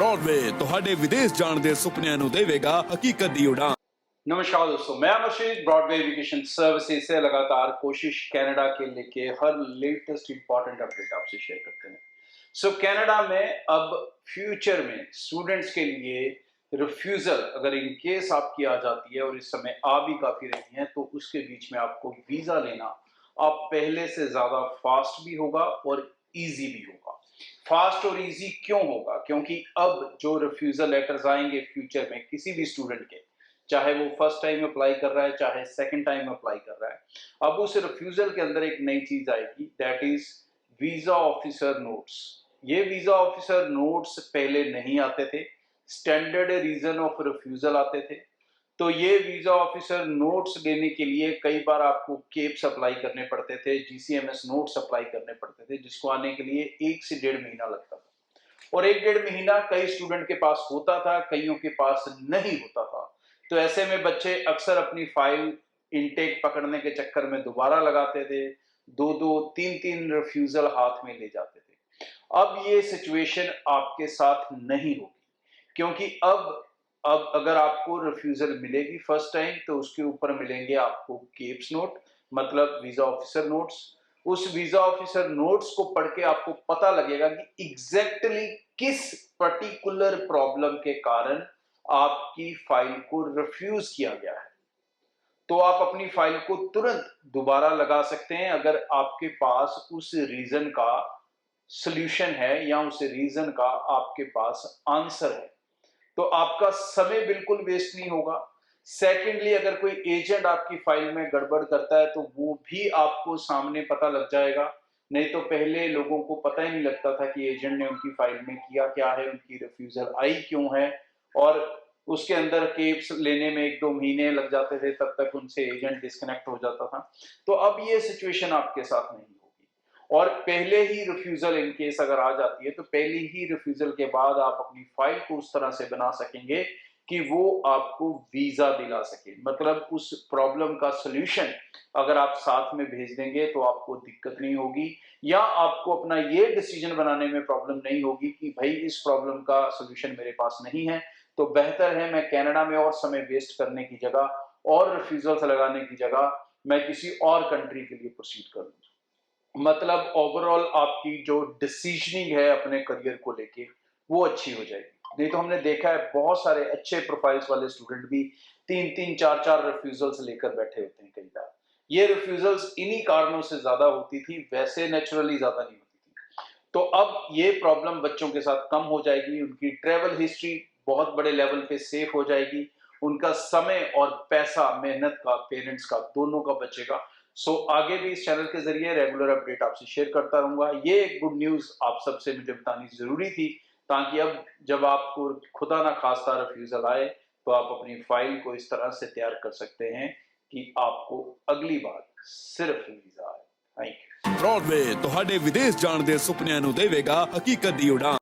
Broadway ਤੁਹਾਡੇ ਵਿਦੇਸ਼ ਜਾਣ ਦੇ ਸੁਪਨਿਆਂ ਨੂੰ ਦੇਵੇਗਾ ਹਕੀਕਤ ਦੀ ਉਡਾਨ। नमस्कार दोस्तों, मैं अमरशीत ब्रॉडवे एजुकेशन सर्विसेज से लगातार कोशिश कनाडा के लेके हर लेटेस्ट इंपॉर्टेंट अपडेट आपसे शेयर करते हैं। कनाडा में अब फ्यूचर में स्टूडेंट्स के लिए रिफ्यूजल अगर इन केस आपकी आ जाती है और इस समय आ भी काफी रही है तो उसके बीच में आपको वीजा लेना आप पहले से ज्यादा फास्ट भी होगा और इजी भी होगा। फास्ट और इजी क्यों होगा? क्योंकि अब जो रिफ्यूजल लेटर्स आएंगे फ्यूचर में किसी भी स्टूडेंट के, चाहे वो फर्स्ट टाइम अप्लाई कर रहा है चाहे सेकंड टाइम अप्लाई कर रहा है, अब उस रिफ्यूजल के अंदर एक नई चीज आएगी, that is visa officer notes. ये वीजा ऑफिसर नोट्स पहले नहीं आते थे, स्टैंडर्ड रीजन ऑफ रिफ्यूजल आते थे। तो ये वीजा ऑफिसर नोट्स लेने के लिए कई बार आपको केप्स अप्लाई करने पड़ते थे, जीसीएमएस नोट्स अप्लाई करने पड़ते थे, जिसको आने के लिए 1 से 1.5 महीना लगता था। और 1-1.5 महीना कई स्टूडेंट के पास होता था, कईयों के पास नहीं होता था। तो ऐसे में बच्चे अक्सर अपनी फाइल इनटेक पकड़ने के चक्कर में दोबारा लगाते थे, 2-2, 3-3 रिफ्यूजल हाथ में ले जाते थे। अब ये सिचुएशन आपके साथ नहीं होगी, क्योंकि अब अगर आपको रिफ्यूजल मिलेगी फर्स्ट टाइम तो उसके ऊपर मिलेंगे आपको केप्स नोट, मतलब वीजा ऑफिसर नोट्स। उस वीजा ऑफिसर नोट्स को पढ़ के आपको पता लगेगा कि एग्जैक्टली किस पर्टिकुलर प्रॉब्लम के कारण आपकी फाइल को रिफ्यूज किया गया है। तो आप अपनी फाइल को तुरंत दोबारा लगा सकते हैं अगर आपके पास उस रीजन का सॉल्यूशन है या उस रीजन का आपके पास आंसर है, तो आपका समय बिल्कुल वेस्ट नहीं होगा। सेकेंडली, अगर कोई एजेंट आपकी फाइल में गड़बड़ करता है तो वो भी आपको सामने पता लग जाएगा। नहीं तो पहले लोगों को पता ही नहीं लगता था कि एजेंट ने उनकी फाइल में किया क्या है, उनकी रिफ्यूजल आई क्यों है, और उसके अंदर केप्स लेने में 1-2 महीने लग जाते थे, तब तक उनसे एजेंट डिस्कनेक्ट हो जाता था। तो अब ये सिचुएशन आपके साथ नहीं होगी, और पहले ही रिफ्यूजल इन केस अगर आ जाती है तो पहली ही रिफ्यूजल के बाद आप अपनी फाइल को उस तरह से बना सकेंगे कि वो आपको वीजा दिला सके। मतलब उस प्रॉब्लम का सॉल्यूशन अगर आप साथ में भेज देंगे तो आपको दिक्कत नहीं होगी, या आपको अपना ये डिसीजन बनाने में प्रॉब्लम नहीं होगी कि भाई इस प्रॉब्लम का सॉल्यूशन मेरे पास नहीं है, तो बेहतर है मैं कनाडा में और समय वेस्ट करने की जगह और रिफ्यूजल्स लगाने की जगह मैं किसी और कंट्री के लिए प्रोसीड कर लूं। मतलब ओवरऑल आपकी जो डिसीजनिंग है अपने करियर को लेके वो अच्छी हो जाएगी। नहीं तो हमने देखा है बहुत सारे अच्छे प्रोफाइल्स वाले स्टूडेंट भी 3-3, 4-4 रिफ्यूजल्स लेकर बैठे होते हैं कई बार। ये रिफ्यूजल्स इन्हीं कारणों से ज्यादा होती थी, वैसे नेचुरली ज्यादा नहीं होती थी। तो अब ये प्रॉब्लम बच्चों के साथ कम हो जाएगी, उनकी ट्रेवल हिस्ट्री बहुत बड़े लेवल पे सेफ हो जाएगी, उनका समय और पैसा, मेहनत का, पेरेंट्स का, दोनों का बचेगा। आगे भी इस चैनल के जरिए रेगुलर अपडेट आपसे शेयर करता रहूंगा। ये एक गुड न्यूज आप सबसे मुझे बतानी जरूरी थी, ताकि अब जब आपको खुदा ना खास्ता रिफ्यूजल आए तो आप अपनी फाइल को इस तरह से तैयार कर सकते हैं कि आपको अगली बार सिर्फ वीजा आए। Thank you. ब्रॉडवे ਤੁਹਾਡੇ ਵਿਦੇਸ਼ ਜਾਣ ਦੇ ਸੁਪਨਿਆਂ ਨੂੰ ਦੇਵੇਗਾ ਹਕੀਕਤ ਦੀ ਉਡਾਨ।